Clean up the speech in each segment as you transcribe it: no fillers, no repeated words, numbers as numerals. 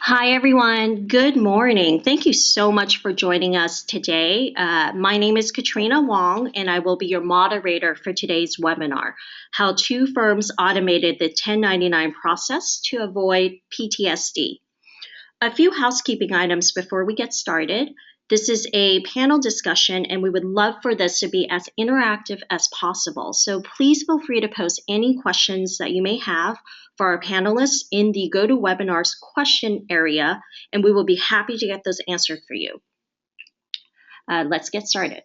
Hi, everyone. Good morning. Thank you so much for joining us today. My name is Katrina Wong, and I will be your moderator for today's webinar, How Two Firms Automated the 1099 Process to Avoid PTSD. A few housekeeping items before we get started. This is a panel discussion, and we would love for this to be as interactive as possible. So please feel free to post any questions that you may have for our panelists in the GoToWebinar's question area, and we will be happy to get those answered for you. Let's get started.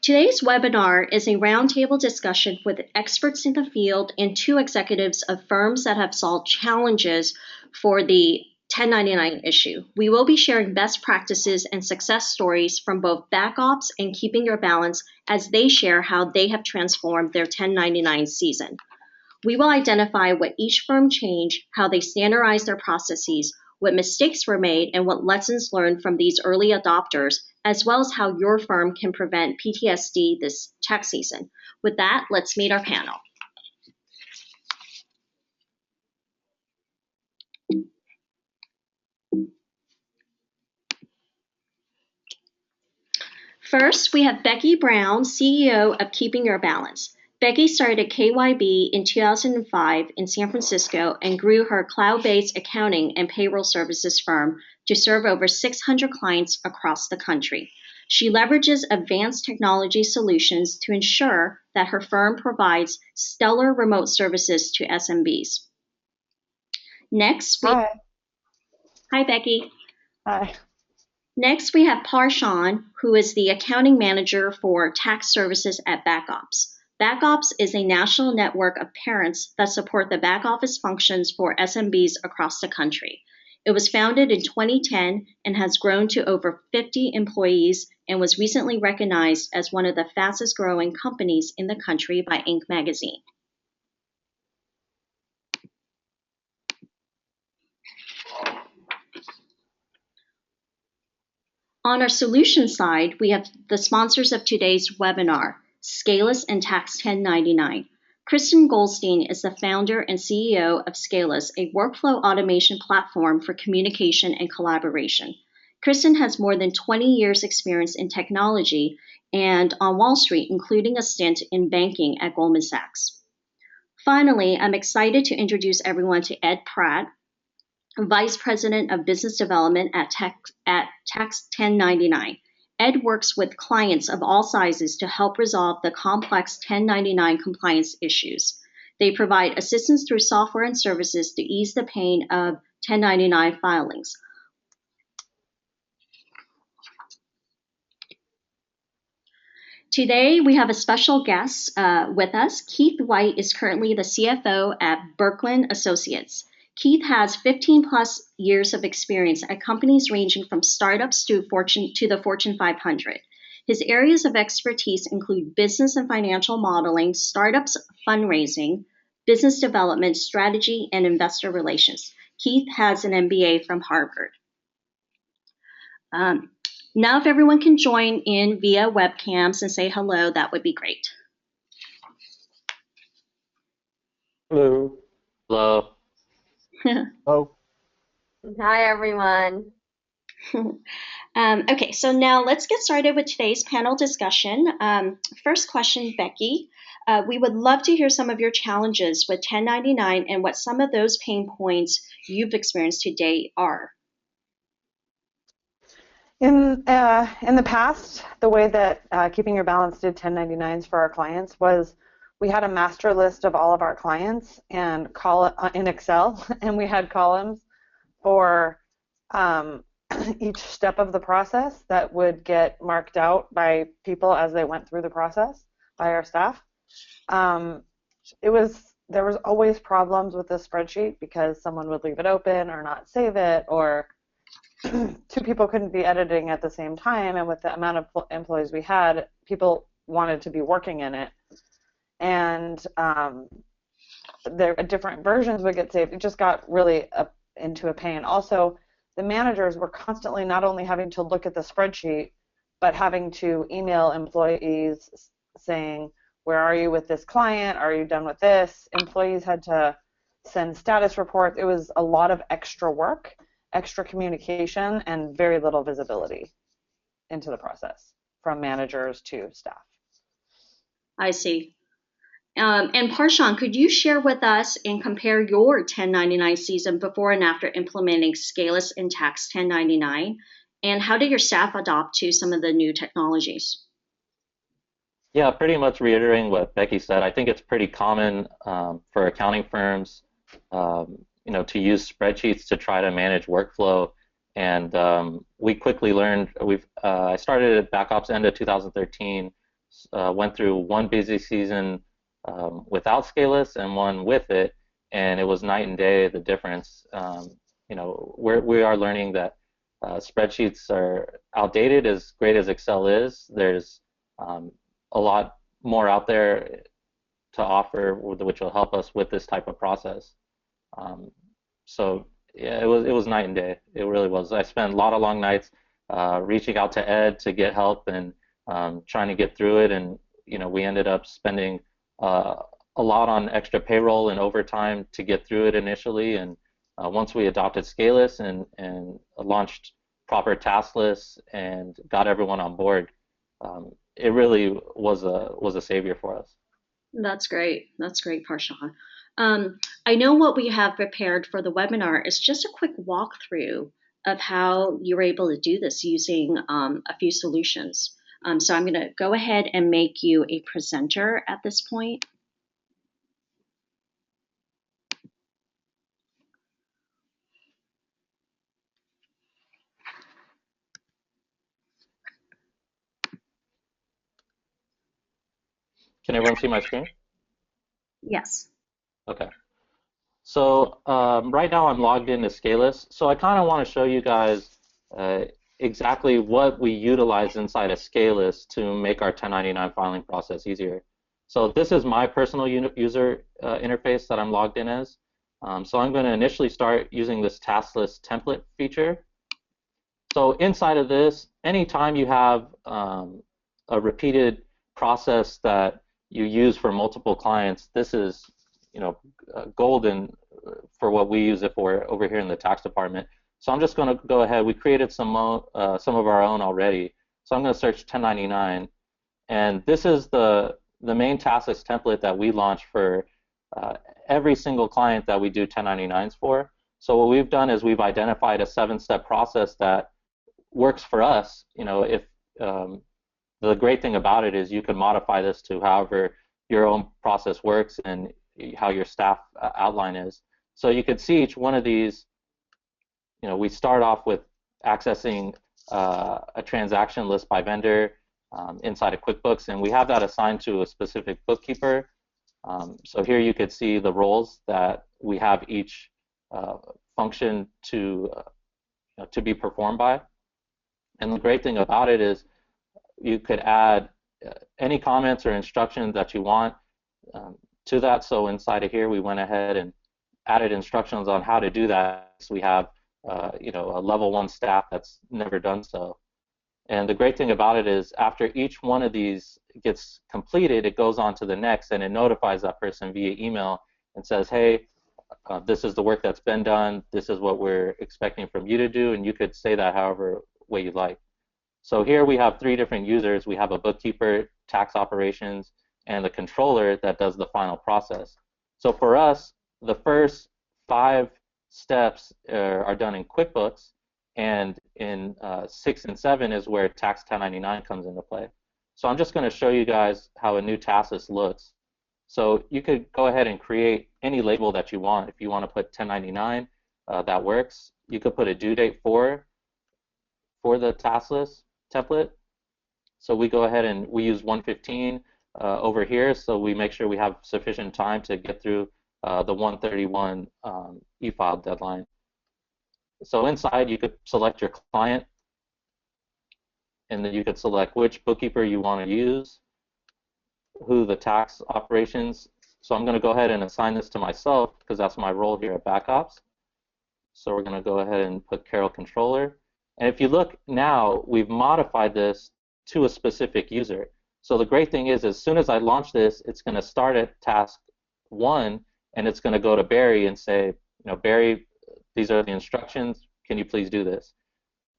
Today's webinar is a roundtable discussion with experts in the field and two executives of firms that have solved challenges for the 1099 issue. We will be sharing best practices and success stories from both back ops and keeping your balance as they share how they have transformed their 1099 season. We will identify what each firm changed, how they standardized their processes, what mistakes were made, and what lessons learned from these early adopters, as well as how your firm can prevent PTSD this tax season. With that, let's meet our panel. First, we have Becky Brown, CEO of Keeping Your Balance. Becky started KYB in 2005 in San Francisco and grew her cloud-based accounting and payroll services firm to serve over 600 clients across the country. She leverages advanced technology solutions to ensure that her firm provides stellar remote services to SMBs. Next, Hi, Becky. Hi. Next, we have Parshawn, who is the accounting manager for tax services at BackOps. BackOps is a national network of parents that support the back office functions for SMBs across the country. It was founded in 2010 and has grown to over 50 employees and was recently recognized as one of the fastest growing companies in the country by Inc. magazine. On our solution side, we have the sponsors of today's webinar, Scalus and Tax 1099. Kristen Goldstein is the founder and CEO of Scalus, a workflow automation platform for communication and collaboration. Kristen has more than 20 years experience in technology and on Wall Street, including a stint in banking at Goldman Sachs. Finally, I'm excited to introduce everyone to Ed Pratt, Vice President of Business Development at Tax 1099. Ed works with clients of all sizes to help resolve the complex 1099 compliance issues. They provide assistance through software and services to ease the pain of 1099 filings. Today, we have a special guest with us. Keith White is currently the CFO at Birkeland Associates. Keith has 15 plus years of experience at companies ranging from startups to the Fortune 500. His areas of expertise include business and financial modeling, startups fundraising, business development, strategy, and investor relations. Keith has an MBA from Harvard. Now, if everyone can join in via webcams and say hello, that would be great. Hello. Hello. Oh. Hi, everyone. Okay, so now let's get started with today's panel discussion. First question, Becky. We would love to hear some of your challenges with 1099 and what some of those pain points you've experienced to date are. In the past, the way that Keeping Your Balance did 1099s for our clients was we had a master list of all of our clients and in Excel, and we had columns for each step of the process that would get marked out by people as they went through the process by our staff. There was always problems with the spreadsheet because someone would leave it open or not save it, or two people couldn't be editing at the same time, and with the amount of employees we had, people wanted to be working in it. And different versions would get saved. It just got really into a pain. Also, the managers were constantly not only having to look at the spreadsheet, but having to email employees saying, where are you with this client? Are you done with this? Employees had to send status reports. It was a lot of extra work, extra communication, and very little visibility into the process from managers to staff. I see. And Parshan, could you share with us and compare your 1099 season before and after implementing Scalus and Tax 1099? And how did your staff adopt to some of the new technologies? Yeah, pretty much reiterating what Becky said. I think it's pretty common for accounting firms, to use spreadsheets to try to manage workflow. And we quickly learned. I started at BackOps end of 2013. Went through one busy season without Scalus and one with it, and it was night and day the difference. We are learning that spreadsheets are outdated. As great as Excel is, there's a lot more out there to offer, which will help us with this type of process. So yeah, it was night and day. It really was. I spent a lot of long nights reaching out to Ed to get help and trying to get through it, and we ended up spending a lot on extra payroll and overtime to get through it initially. And once we adopted Scalus and launched proper task lists and got everyone on board, it really was a savior for us. That's great. That's great, Parshan. I know what we have prepared for the webinar is just a quick walkthrough of how you were able to do this using a few solutions. So I'm going to go ahead and make you a presenter at this point. Can everyone see my screen? Yes. Okay. So right now I'm logged into Scalus. So I kind of want to show you guys exactly what we utilize inside of Scalus to make our 1099 filing process easier. So this is my personal user interface that I'm logged in as. So I'm going to initially start using this task list template feature. So inside of this, anytime you have a repeated process that you use for multiple clients, this is golden for what we use it for over here in the tax department. So I'm just going to go ahead. We created some of our own already. So I'm going to search 1099, and this is the main task list template that we launch for every single client that we do 1099s for. So what we've done is we've identified a 7-step process that works for us. If the great thing about it is you can modify this to however your own process works and how your staff outline is. So you can see each one of these. We start off with accessing a transaction list by vendor inside of QuickBooks, and we have that assigned to a specific bookkeeper. So here you could see the roles that we have each function to be performed by. And the great thing about it is you could add any comments or instructions that you want to that. So inside of here, we went ahead and added instructions on how to do that. So we have a level 1 staff that's never done so. And the great thing about it is after each one of these gets completed, it goes on to the next, and it notifies that person via email and says, hey, this is the work that's been done, this is what we're expecting from you to do, and you could say that however way you like. So here we have 3 different users. We have a bookkeeper, tax operations, and the controller that does the final process. So for us, the first 5 steps are done in QuickBooks, and in 6 and 7 is where Tax 1099 comes into play. So I'm just going to show you guys how a new task list looks. So you could go ahead and create any label that you want. If you want to put 1099, that works. You could put a due date for the task list template. So we go ahead and we use 115 over here, so we make sure we have sufficient time to get through the 131 e-file deadline. So inside you could select your client, and then you could select which bookkeeper you want to use, who the tax operations. So I'm going to go ahead and assign this to myself because that's my role here at BackOps. So we're going to go ahead and put Carol Controller. And if you look now, we've modified this to a specific user. So the great thing is, as soon as I launch this, it's going to start at task 1, and it's going to go to Barry and say, Barry, these are the instructions. Can you please do this?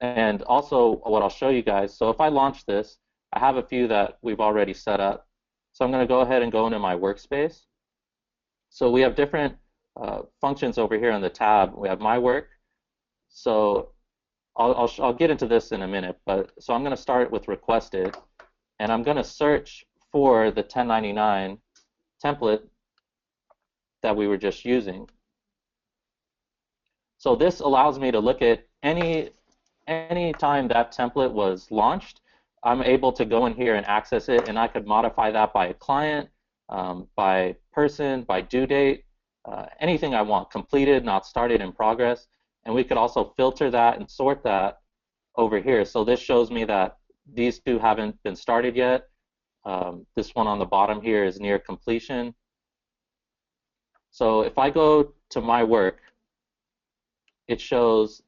And also, what I'll show you guys, so if I launch this, I have a few that we've already set up. So I'm going to go ahead and go into my workspace. So we have different functions over here on the tab. We have My Work. So I'll get into this in a minute, but so I'm going to start with Requested, and I'm going to search for the 1099 template that we were just using. So this allows me to look at any time that template was launched. I'm able to go in here and access it, and I could modify that by a client, by person, by due date, anything I want, completed, not started, in progress. And we could also filter that and sort that over here. So this shows me that these two haven't been started yet. This one on the bottom here is near completion. So if I go to My Work, it shows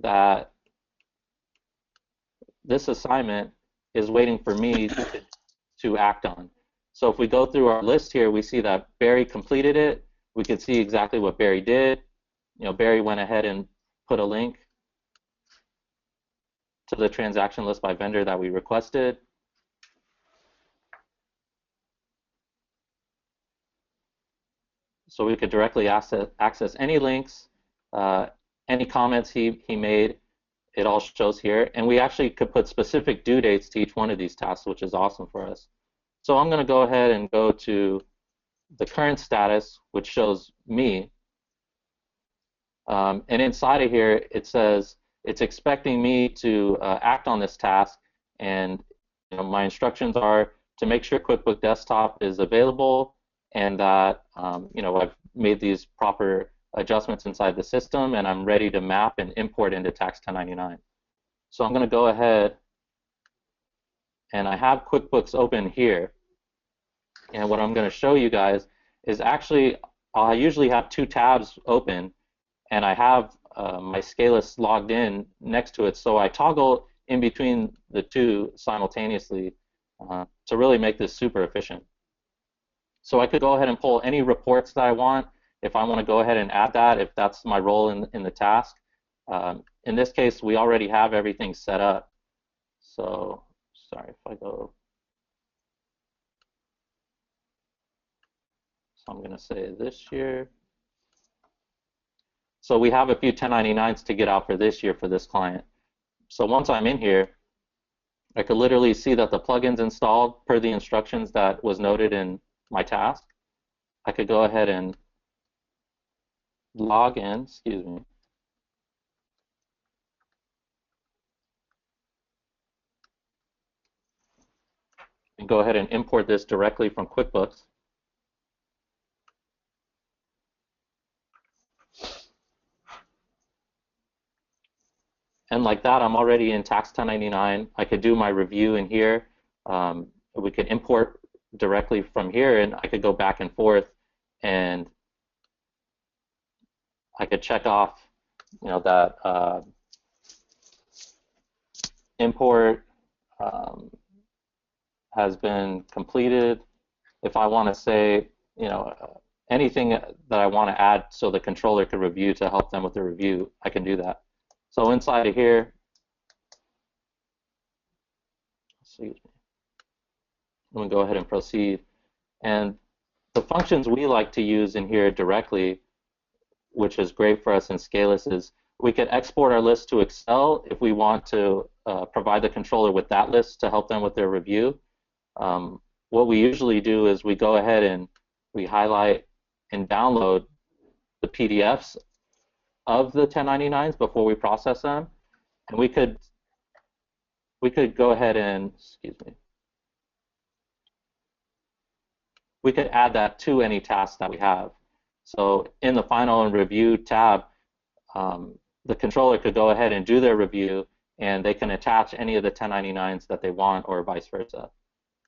that this assignment is waiting for me to act on. So if we go through our list here, we see that Barry completed it. We can see exactly what Barry did. Barry went ahead and put a link to the transaction list by vendor that we requested. So we could directly access any links, any comments he made. It all shows here. And we actually could put specific due dates to each one of these tasks, which is awesome for us. So I'm going to go ahead and go to the current status, which shows me. And inside of here, it says it's expecting me to act on this task. And my instructions are to make sure QuickBooks Desktop is available, and that I've made these proper adjustments inside the system, and I'm ready to map and import into Tax 1099. So I'm going to go ahead, and I have QuickBooks open here. And what I'm going to show you guys is actually I usually have 2 tabs open, and I have my Scalus logged in next to it. So I toggle in between the 2 simultaneously to really make this super efficient. So I could go ahead and pull any reports that I want if I want to go ahead and add that, if that's my role in the task. In this case, we already have everything set up. So, sorry if I go. So I'm going to say this year. So we have a few 1099s to get out for this year for this client. So once I'm in here, I could literally see that the plugin's installed per the instructions that was noted in my task. I could go ahead and log in, excuse me. And go ahead and import this directly from QuickBooks. And like that, I'm already in Tax 1099. I could do my review in here. We could import directly from here, and I could go back and forth, and I could check off, that import has been completed. If I want to say, anything that I want to add so the controller could review to help them with the review, I can do that. So inside of here, I'm going to go ahead and proceed. And the functions we like to use in here directly, which is great for us in Scalus, is we could export our list to Excel if we want to provide the controller with that list to help them with their review. What we usually do is we go ahead and we highlight and download the PDFs of the 1099s before we process them, and we could go ahead and, we could add that to any task that we have. So in the Final and Review tab, the controller could go ahead and do their review, and they can attach any of the 1099s that they want, or vice versa.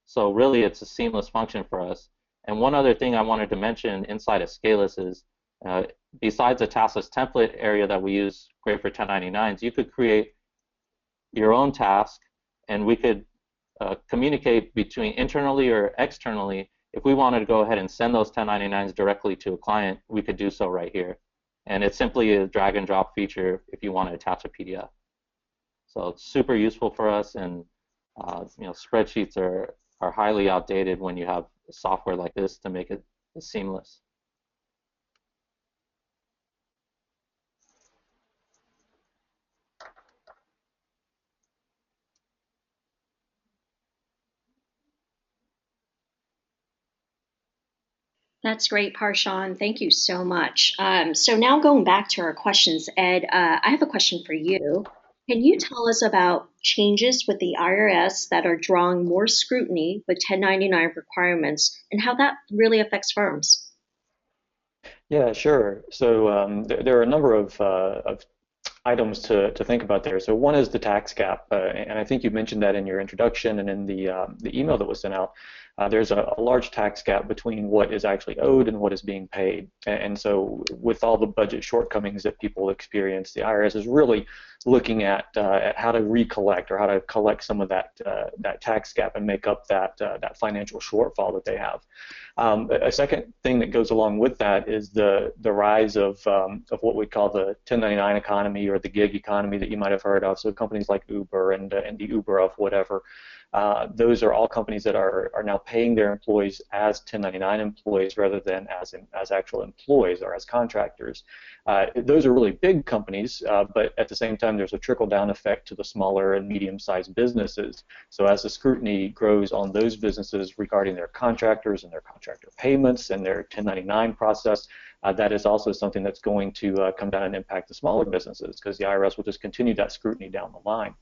So really, it's a seamless function for us. And one other thing I wanted to mention inside of Scalus is, besides the taskless template area that we use great for 1099s, you could create your own task, and we could communicate between internally or externally, if we wanted to go ahead and send those 1099s directly to a client, we could do so right here. And it's simply a drag and drop feature if you want to attach a PDF. So it's super useful for us, and spreadsheets are highly outdated when you have software like this to make it seamless. That's great, Parshan. Thank you so much. So now going back to our questions, Ed, I have a question for you. Can you tell us about changes with the IRS that are drawing more scrutiny with 1099 requirements and how that really affects firms? Yeah, sure. So there are a number of items to think about there. So one is the tax gap, and I think you mentioned that in your introduction and in the email that was sent out. There's a large tax gap between what is actually owed and what is being paid. And so with all the budget shortcomings that people experience, the IRS is really looking at how to recollect or how to collect some of that tax gap and make up that financial shortfall that they have. A second thing that goes along with that is the rise of what we call the 1099 economy or the gig economy that you might have heard of. So companies like Uber and the Uber of whatever. Those are all companies that are now paying their employees as 1099 employees rather than as actual employees or as contractors. Those are really big companies, but at the same time there's a trickle-down effect to the smaller and medium-sized businesses. So as the scrutiny grows on those businesses regarding their contractors and their contractor payments and their 1099 process, that is also something that's going to come down and impact the smaller businesses, because the IRS will just continue that scrutiny down the line.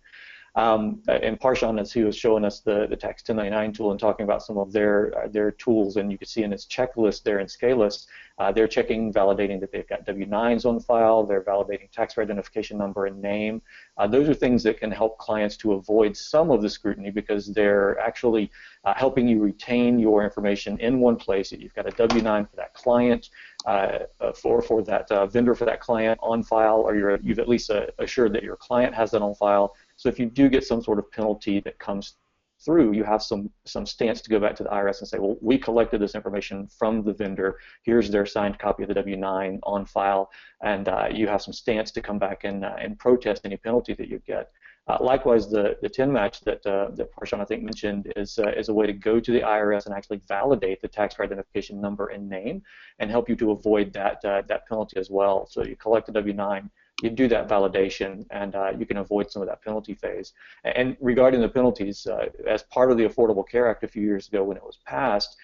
And Parshan, as he was showing us the Tax 1099 tool and talking about some of their tools, and you can see in his checklist there in Scalus, they're checking, validating that they've got W-9s on file, they're validating tax identification number and name. Those are things that can help clients to avoid some of the scrutiny, because they're actually helping you retain your information in one place. You've got a W-9 for that client, for that vendor for that client on file, or you've at least assured that your client has that on file. So if you do get some sort of penalty that comes through, you have some stance to go back to the IRS and say, well, we collected this information from the vendor. Here's their signed copy of the W-9 on file, and you have some stance to come back and protest any penalty that you get. Likewise, the 10 match that Parshan I think mentioned is a way to go to the IRS and actually validate the tax identification number and name, and help you to avoid that penalty as well. So you collect a W-9. You do that validation, and you can avoid some of that penalty phase. And regarding the penalties, as part of the Affordable Care Act a few years ago when it was passed,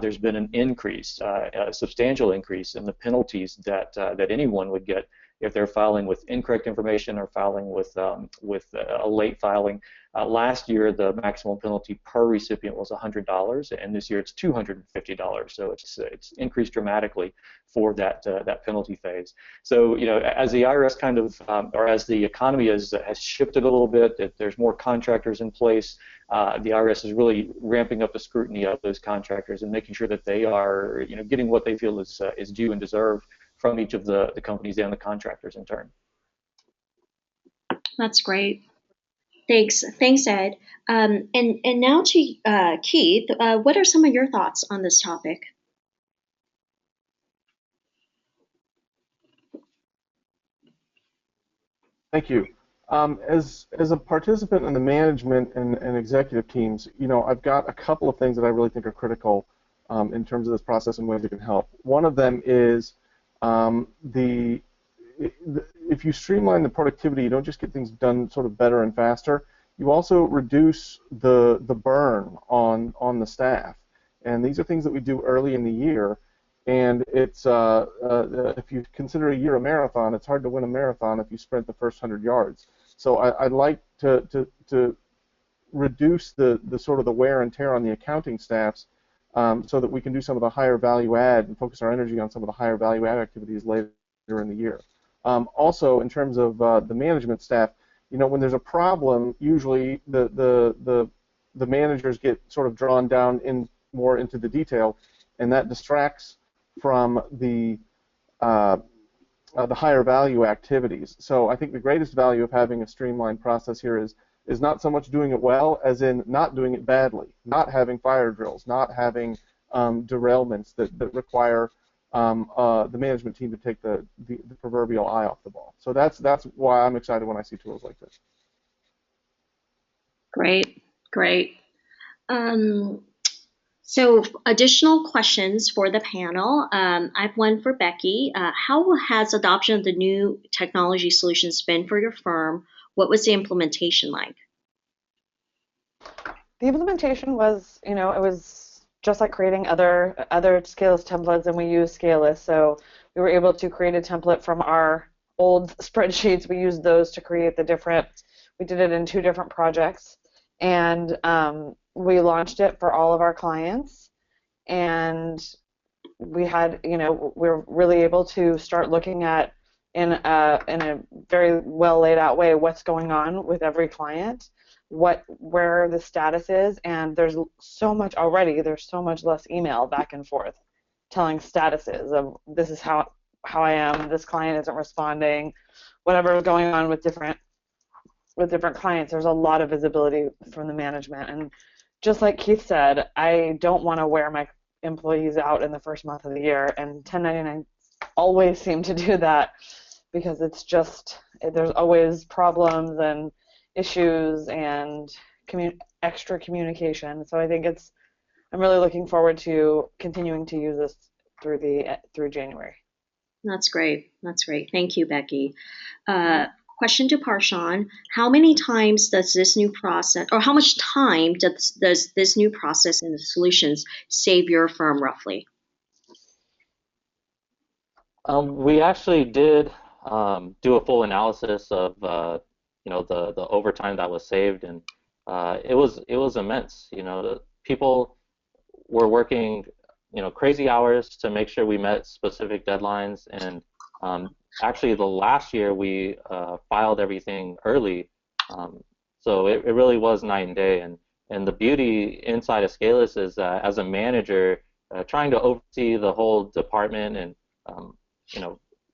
there's been an increase, a substantial increase in the penalties that anyone would get if they're filing with incorrect information or filing with a late filing. Last year, the maximum penalty per recipient was $100, and this year it's $250. So it's increased dramatically for that penalty phase. So as the IRS kind of, or as the economy has shifted a little bit, that there's more contractors in place, the IRS is really ramping up the scrutiny of those contractors and making sure that they are getting what they feel is due and deserved from each of the companies and the contractors in turn. That's great. Thanks, Ed. And now to Keith. What are some of your thoughts on this topic? Thank you. As a participant in the management and executive teams, I've got a couple of things that I really think are critical in terms of this process and ways it can help. One of them is if you streamline the productivity, you don't just get things done sort of better and faster. You also reduce the burn on the staff, and these are things that we do early in the year. And it's if you consider a year a marathon, it's hard to win a marathon if you sprint the first 100 yards. So I'd like to reduce the sort of the wear and tear on the accounting staffs, so that we can do some of the higher value add and focus our energy on some of the higher value add activities later in the year. Also, in terms of the management staff, when there's a problem, usually the managers get sort of drawn down more into the detail, and that distracts from the higher value activities. So I think the greatest value of having a streamlined process here is is not so much doing it well as in not doing it badly, not having fire drills, not having derailments that require the management team to take the proverbial eye off the ball. So that's why I'm excited when I see tools like this. Great, great. So additional questions for the panel. I have one for Becky. How has adoption of the new technology solutions been for your firm? What was the implementation like? The implementation was, it was just like creating other Scaleless templates, and we use Scaleless. So we were able to create a template from our old spreadsheets. We used those to create we did it in 2 different projects, and we launched it for all of our clients, and we had, we're really able to start looking at in a very well laid out way what's going on with every client, where the status is, and there's so much already. There's so much less email back and forth telling statuses of this is how I am, this client isn't responding, whatever is going on with different clients. There's a lot of visibility from the management, and just like Keith said, I don't want to wear my employees out in the first month of the year, and 1099 always seem to do that because it's just, there's always problems and issues and extra communication. So I think I'm really looking forward to continuing to use this through January. That's great. That's great. Thank you, Becky. Question to Parshan: how many times does this new process, or how much time does this new process and the solutions save your firm roughly? We actually did do a full analysis of the overtime that was saved, and it was immense. The people were working crazy hours to make sure we met specific deadlines, and actually the last year we filed everything early, so it really was night and day. And the beauty inside of Scaleless is that as a manager trying to oversee the whole department and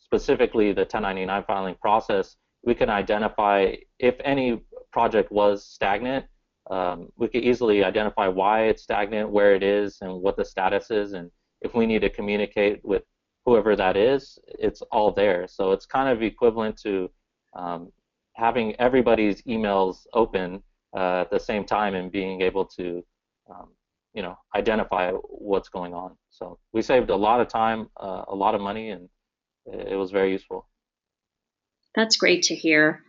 specifically the 1099 filing process, we can identify if any project was stagnant. We could easily identify why it's stagnant, where it is, and what the status is, and if we need to communicate with whoever that is, it's all there. So it's kind of equivalent to having everybody's emails open at the same time and being able to identify what's going on. So we saved a lot of time, a lot of money, and it was very useful. That's great to hear.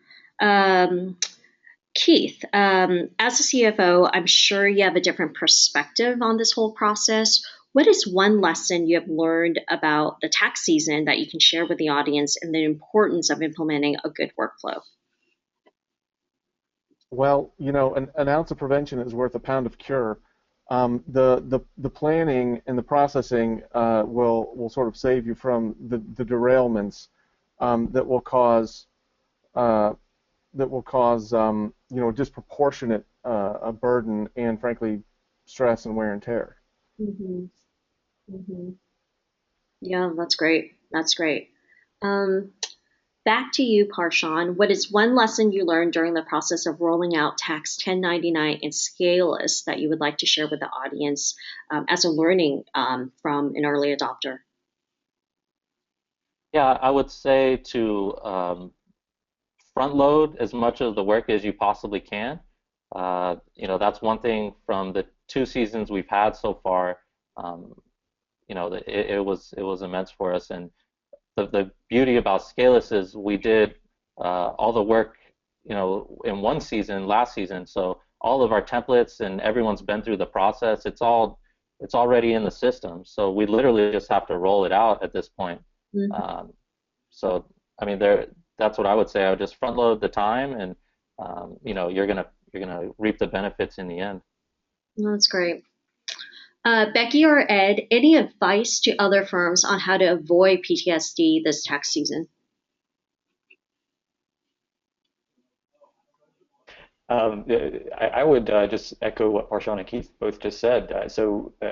Keith, as a CFO, I'm sure you have a different perspective on this whole process. What is one lesson you have learned about the tax season that you can share with the audience, and the importance of implementing a good workflow? Well, an ounce of prevention is worth a pound of cure. The planning and the processing will sort of save you from the derailments that will cause disproportionate burden and, frankly, stress and wear and tear. Mm-hmm. Mm-hmm. Yeah, that's great. That's great. Back to you, Parshan. What is one lesson you learned during the process of rolling out Tax 1099 and Scaleless that you would like to share with the audience as a learning from an early adopter? Yeah, I would say to front load as much of the work as you possibly can. That's one thing from the 2 seasons we've had so far. It was immense for us, and the beauty about Scaleless is we did all the work in one season last season, so all of our templates and everyone's been through the process. It's already in the system, so we literally just have to roll it out at this point. Mm-hmm. So I mean, that's what I would say. I would just front load the time, and you're gonna reap the benefits in the end. That's great. Becky or Ed, any advice to other firms on how to avoid PTSD this tax season? I would just echo what Parshan and Keith both just said.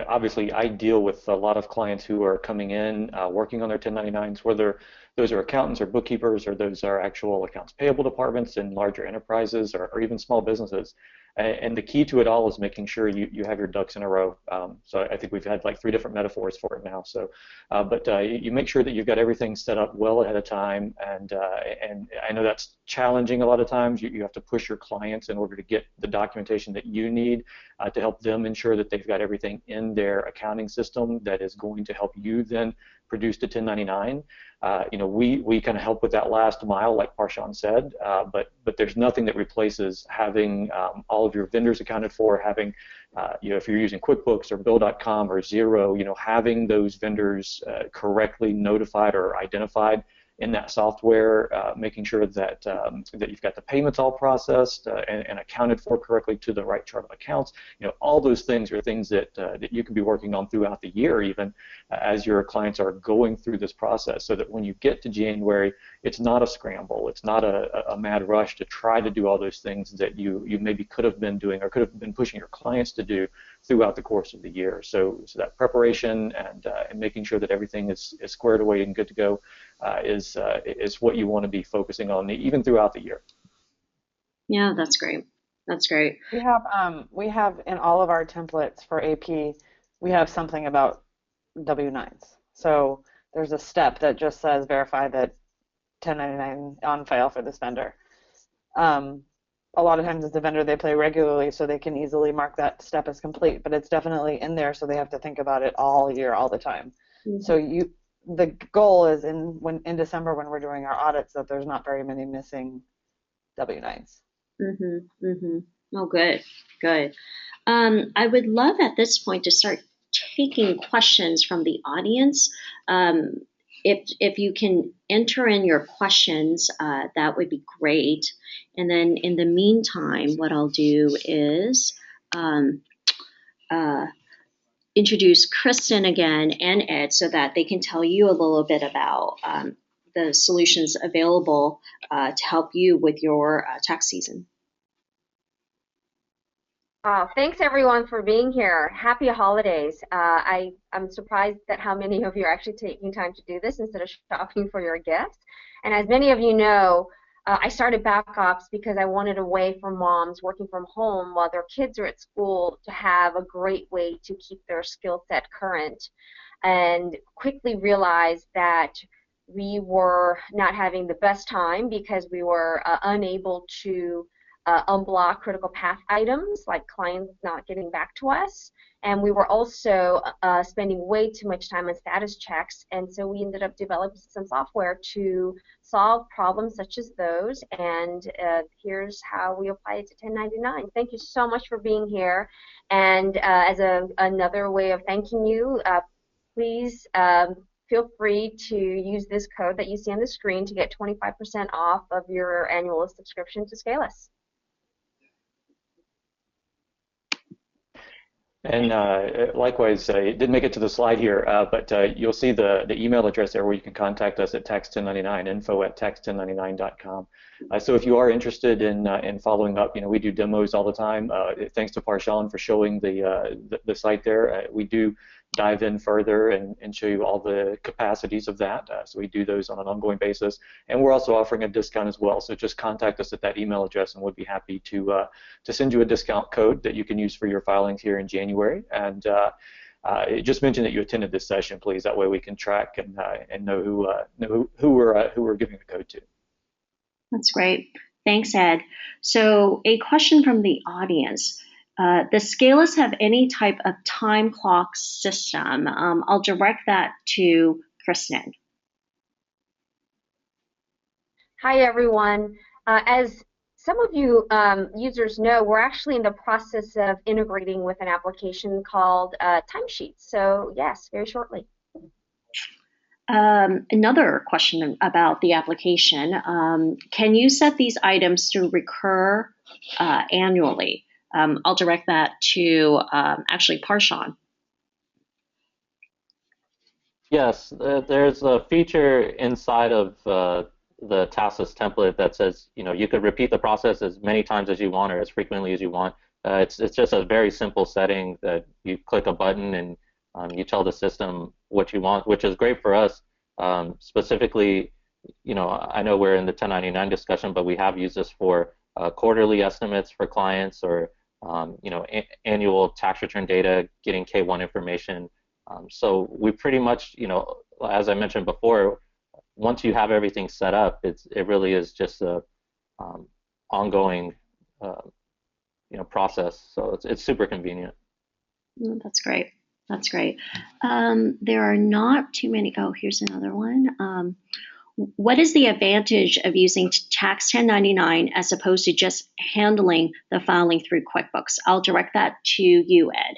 Obviously I deal with a lot of clients who are coming in, working on their 1099s, whether those are accountants or bookkeepers, or those are actual accounts payable departments in larger enterprises, or even small businesses. And the key to it all is making sure you have your ducks in a row. So I think we've had like 3 different metaphors for it now. So, but you make sure that you've got everything set up well ahead of time, and I know that's challenging a lot of times. You have to push your clients in order to get the documentation that you need to help them ensure that they've got everything in their accounting system that is going to help you then produce the 1099. We kind of help with that last mile, like Parshawn said, but there's nothing that replaces having all of your vendors accounted for, having, if you're using QuickBooks or Bill.com or Xero, having those vendors correctly notified or identified in that software, making sure that that you've got the payments all processed and accounted for correctly to the right chart of accounts. All those things are things that that you can be working on throughout the year, even as your clients are going through this process, so that when you get to January, it's not a scramble, it's not a mad rush to try to do all those things that you maybe could have been doing or could have been pushing your clients to do throughout the course of the year. So that preparation and making sure that everything is squared away and good to go is what you want to be focusing on even throughout the year. Yeah, that's great. That's great. We have in all of our templates for AP, we have something about W-9s. So there's a step that just says verify that 1099 on file for this vendor. A lot of times it's a vendor they play regularly, so they can easily mark that step as complete, but it's definitely in there, so they have to think about it all year, all the time. Mm-hmm. So the goal is in December when we're doing our audits that there's not very many missing W-9s. Mm-hmm, mm-hmm. Oh, good, good. I would love at this point to start taking questions from the audience. If you can enter in your questions, that would be great. And then in the meantime, what I'll do is introduce Kristen again and Ed so that they can tell you a little bit about the solutions available to help you with your tax season. Thanks everyone for being here. Happy holidays. I'm surprised at how many of you are actually taking time to do this instead of shopping for your gifts. And as many of you know, I started Backops because I wanted a way for moms working from home while their kids are at school to have a great way to keep their skill set current, and quickly realized that we were not having the best time because we were unable to unblock critical path items, like clients not getting back to us. And we were also spending way too much time on status checks, and so we ended up developing some software to solve problems such as those, and here's how we apply it to 1099. Thank you so much for being here, and as another way of thanking you, please feel free to use this code that you see on the screen to get 25% off of your annual subscription to Scalus. And likewise, it didn't make it to the slide here, but you'll see the email address there where you can contact us at tax1099, info@tax1099.com. So if you are interested in following up, we do demos all the time. Thanks to Parshawn for showing the site there. We do dive in further and show you all the capacities of that. So we do those on an ongoing basis, and we're also offering a discount as well. So just contact us at that email address, and we'd be happy to send you a discount code that you can use for your filings here in January. And just mention that you attended this session, please. That way we can track and know who we're giving the code to. That's great. Thanks, Ed. So a question from the audience. Does Scalus have any type of time clock system? I'll direct that to Kristen. Hi, everyone. As some of you users know, we're actually in the process of integrating with an application called Timesheets. So yes, very shortly. Another question about the application. Can you set these items to recur annually? I'll direct that to actually Parshawn. Yes, there's a feature inside of the Tasks template that says you could repeat the process as many times as you want or as frequently as you want. It's just a very simple setting that you click a button and you tell the system what you want, which is great for us. Specifically, I know we're in the 1099 discussion, but we have used this for quarterly estimates for clients, or annual tax return data, getting K-1 information. So we pretty much, as I mentioned before, once you have everything set up, it really is just a ongoing process. So it's super convenient. That's great. That's great. There are not too many. Oh, here's another one. What is the advantage of using Tax 1099 as opposed to just handling the filing through QuickBooks? I'll direct that to you, Ed.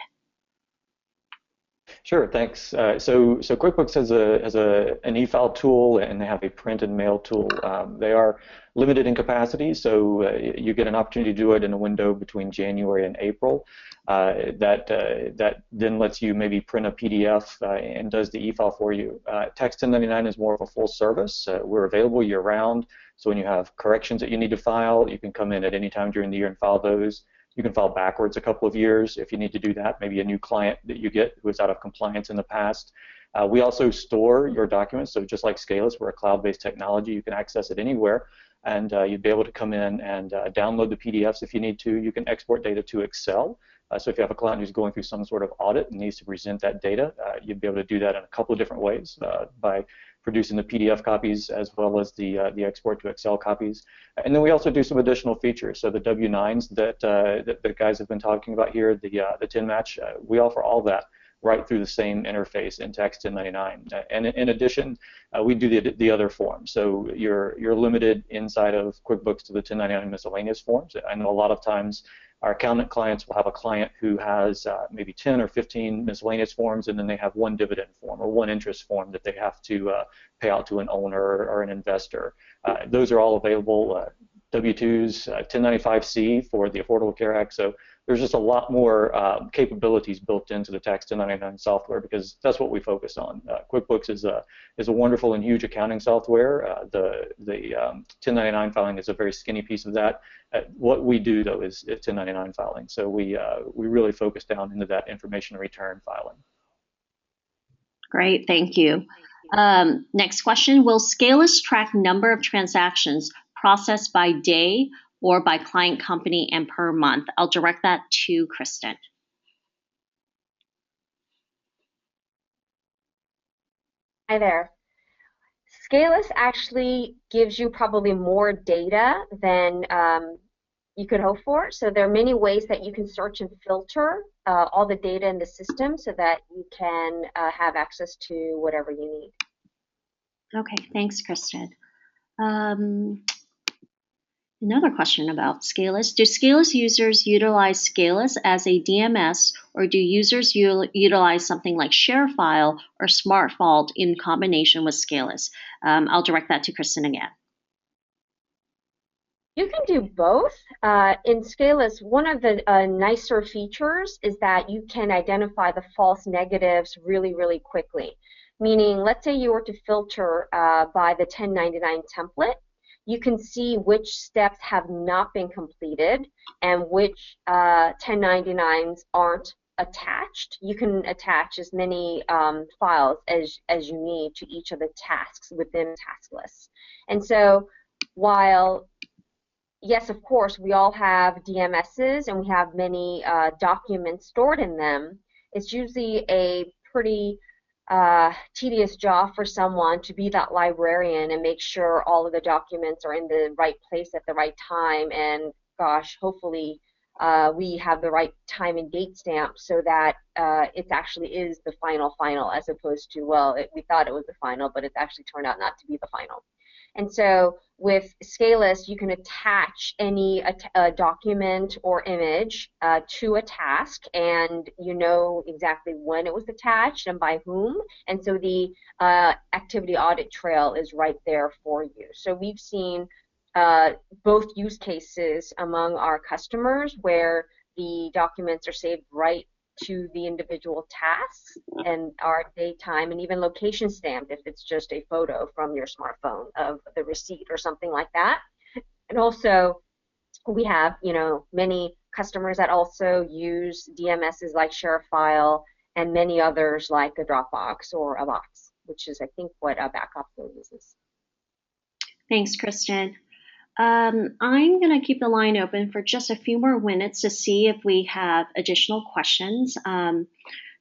Sure, thanks. So QuickBooks has an e-file tool, and they have a print and mail tool. They are limited in capacity, so you get an opportunity to do it in a window between January and April. That then lets you maybe print a PDF and does the e-file for you. Tax 1099 is more of a full service. We're available year-round, so when you have corrections that you need to file, you can come in at any time during the year and file those. You can file backwards a couple of years if you need to do that, maybe a new client that you get who is out of compliance in the past. We also store your documents, so just like Scalus, we're a cloud-based technology. You can access it anywhere, and you'd be able to come in and download the PDFs if you need to. You can export data to Excel. So if you have a client who's going through some sort of audit and needs to present that data, you'd be able to do that in a couple of different ways by producing the PDF copies as well as the export to Excel copies. And then we also do some additional features. So the W-9s that the guys have been talking about here, the 10 match, we offer all that right through the same interface in Tax 1099. And in addition, we do the other forms. So you're limited inside of QuickBooks to the 1099 miscellaneous forms. I know a lot of times our accountant clients will have a client who has maybe 10 or 15 miscellaneous forms, and then they have one dividend form or one interest form that they have to pay out to an owner or an investor. Those are all available. W-2s, 1095-C for the Affordable Care Act. So there's just a lot more capabilities built into the Tax 1099 software because that's what we focus on. QuickBooks is a wonderful and huge accounting software. The 1099 filing is a very skinny piece of that. What we do though is 1099 filing. So we really focus down into that information return filing. Great, thank you. Next question: will Scalus track number of transactions processed by day or by client company and per month? I'll direct that to Kristen. Hi there. Scalus actually gives you probably more data than you could hope for. So there are many ways that you can search and filter all the data in the system so that you can have access to whatever you need. Okay, thanks, Kristen. Another question about Scalus. Do Scalus users utilize Scalus as a DMS, or do users utilize something like ShareFile or SmartVault in combination with Scalus? I'll direct that to Kristen again. You can do both. In Scalus, one of the nicer features is that you can identify the false negatives really, really quickly. Meaning, let's say you were to filter by the 1099 template, you can see which steps have not been completed and which 1099s aren't attached. You can attach as many files as you need to each of the tasks within a task list. And so while, yes, of course, we all have DMSs and we have many documents stored in them, it's usually a pretty tedious job for someone to be that librarian and make sure all of the documents are in the right place at the right time, and gosh, hopefully we have the right time and date stamp so that it actually is the final as opposed to, well, we thought it was the final, but it's actually turned out not to be the final. And so with Scalus, you can attach any document or image to a task, and you know exactly when it was attached and by whom, and so the activity audit trail is right there for you. So we've seen both use cases among our customers where the documents are saved right to the individual tasks and are date, time, and even location stamped if it's just a photo from your smartphone of the receipt or something like that. And also, we have, you know, many customers that also use DMSs like ShareFile and many others like a Dropbox or a Box, which is, I think, what a Backup uses. Thanks, Kristen. I'm going to keep the line open for just a few more minutes to see if we have additional questions.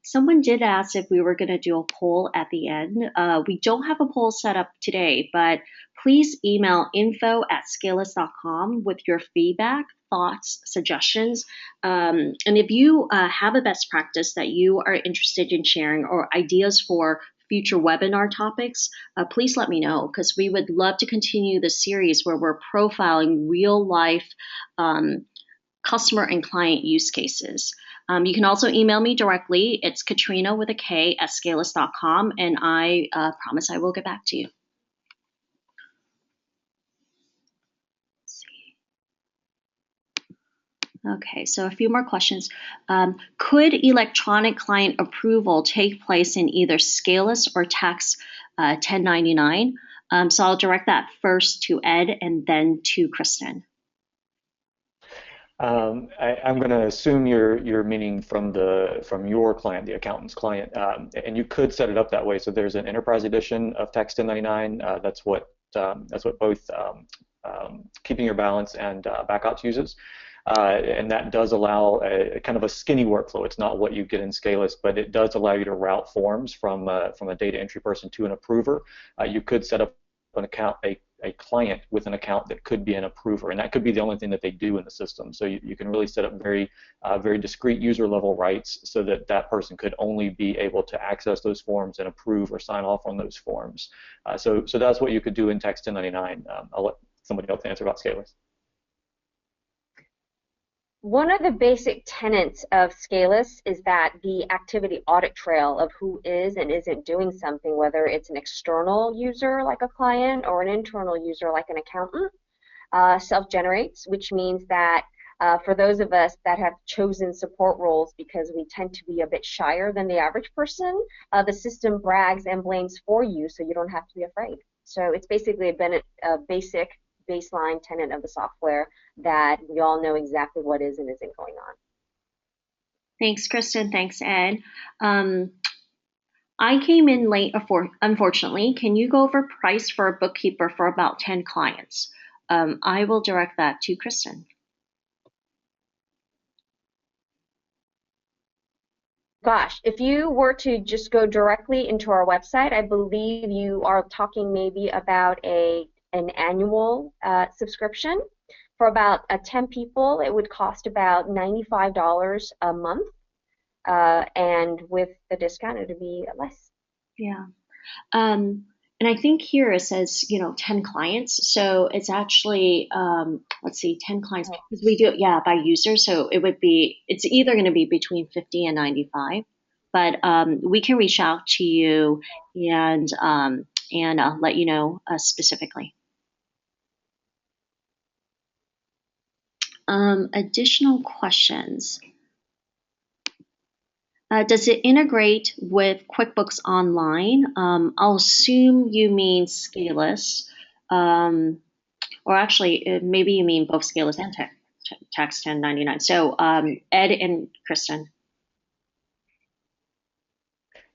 Someone did ask if we were going to do a poll at the end. We don't have a poll set up today, but please email info@scaleless.com with your feedback, thoughts, suggestions. And if you have a best practice that you are interested in sharing or ideas for future webinar topics, please let me know, because we would love to continue the series where we're profiling real life customer and client use cases. You can also email me directly. It's Katrina with a K at scaleless.com, and I promise I will get back to you. Okay, so a few more questions. Could electronic client approval take place in either Scaleless or Tax 1099? So I'll direct that first to Ed and then to Kristen. I'm going to assume you're meaning from your client, the accountant's client, and you could set it up that way. So there's an enterprise edition of Tax 1099. That's what both Keeping Your Balance and Backouts uses. And that does allow a kind of a skinny workflow. It's not what you get in Scaleless, but it does allow you to route forms from a data entry person to an approver. You could set up an account, a client with an account that could be an approver, and that could be the only thing that they do in the system. So you can really set up very discrete user level rights so that that person could only be able to access those forms and approve or sign off on those forms. So that's what you could do in Tax 1099. I'll let somebody else answer about Scaleless. One of the basic tenets of Scaleless is that the activity audit trail of who is and isn't doing something, whether it's an external user like a client or an internal user like an accountant, self-generates, which means that for those of us that have chosen support roles because we tend to be a bit shyer than the average person, the system brags and blames for you, so you don't have to be afraid. So it's basically a basic baseline tenet of the software that we all know exactly what is and isn't going on. Thanks, Kristen. Thanks, Ed. I came in late, unfortunately. Can you go over price for a bookkeeper for about 10 clients? I will direct that to Kristen. Gosh, if you were to just go directly into our website, I believe you are talking maybe about an annual subscription. For about 10 people, it would cost about $95 a month, and with the discount, it would be less. Yeah. And I think here it says, 10 clients. So it's actually, let's see, 10 clients, because we do it, by user. So it's either going to be between 50 and 95. But we can reach out to you and let you know specifically. Additional questions. Does it integrate with QuickBooks Online? I'll assume you mean Scaleless, or actually, maybe you mean both Scaleless and Tax 1099. So Ed and Kristen.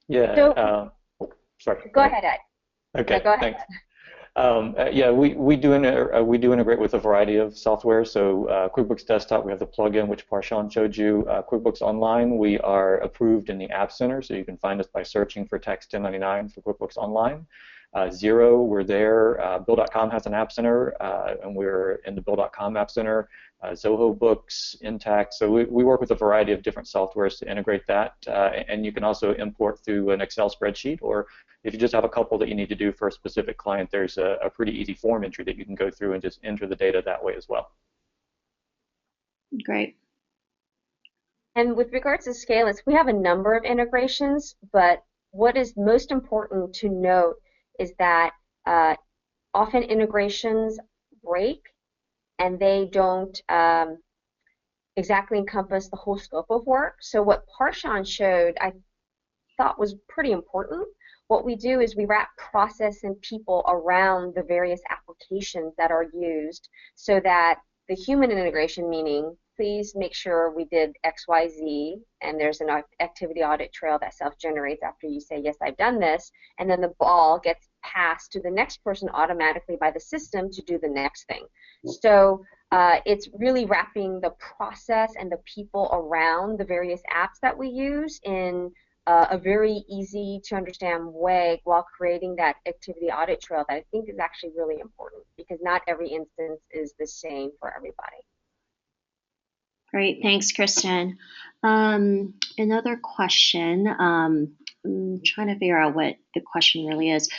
Yeah. Sorry. Go ahead, Ed. Okay. Go ahead. Thanks. We do integrate with a variety of software. So QuickBooks Desktop, we have the plugin which Parshawn showed you. QuickBooks Online, we are approved in the App Center, so you can find us by searching for Tax 1099 for QuickBooks Online. Xero, we're there. Bill.com has an App Center, and we're in the Bill.com App Center. Zoho Books, Intact. So we work with a variety of different softwares to integrate that, and you can also import through an Excel spreadsheet, or if you just have a couple that you need to do for a specific client, there's a pretty easy form entry that you can go through and just enter the data that way as well. Great. And with regards to Scaleless, we have a number of integrations, but what is most important to note is that often integrations break and they don't exactly encompass the whole scope of work. So what Parshawn showed, I thought was pretty important. What we do is we wrap process and people around the various applications that are used so that the human integration, meaning please make sure we did X, Y, Z, and there's an activity audit trail that self-generates after you say, yes, I've done this, and then the ball gets passed to the next person automatically by the system to do the next thing. So it's really wrapping the process and the people around the various apps that we use in a very easy to understand way while creating that activity audit trail that I think is actually really important, because not every instance is the same for everybody. Great, thanks, Kristen. Another question, I'm trying to figure out what the question really is.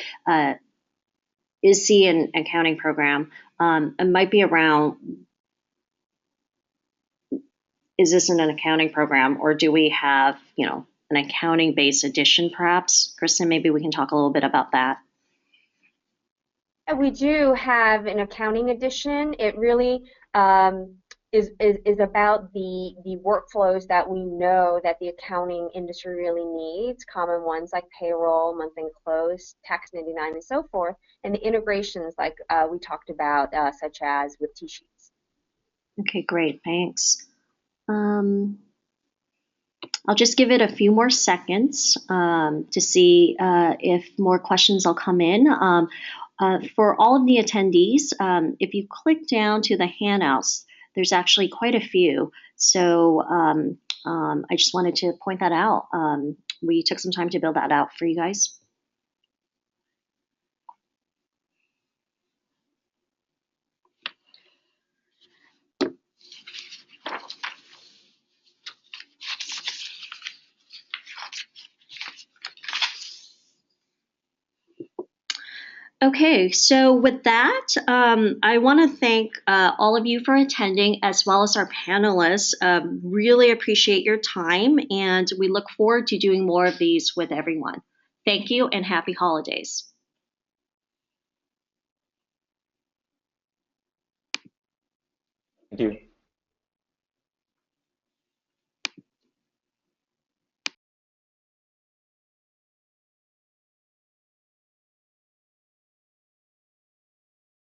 Is C an accounting program? It might be around, is this an accounting program, or do we have, an accounting-based edition perhaps? Kristen, maybe we can talk a little bit about that. We do have an accounting edition. It really is about the workflows that we know that the accounting industry really needs, common ones like payroll, month-end close, tax 99, and so forth, and the integrations like we talked about, such as with T-sheets. Okay, great, thanks. I'll just give it a few more seconds to see if more questions will come in. For all of the attendees, if you click down to the handouts, there's actually quite a few. So I just wanted to point that out. We took some time to build that out for you guys. Okay, so with that, I want to thank all of you for attending, as well as our panelists. Really appreciate your time, and we look forward to doing more of these with everyone. Thank you, and happy holidays. Thank you.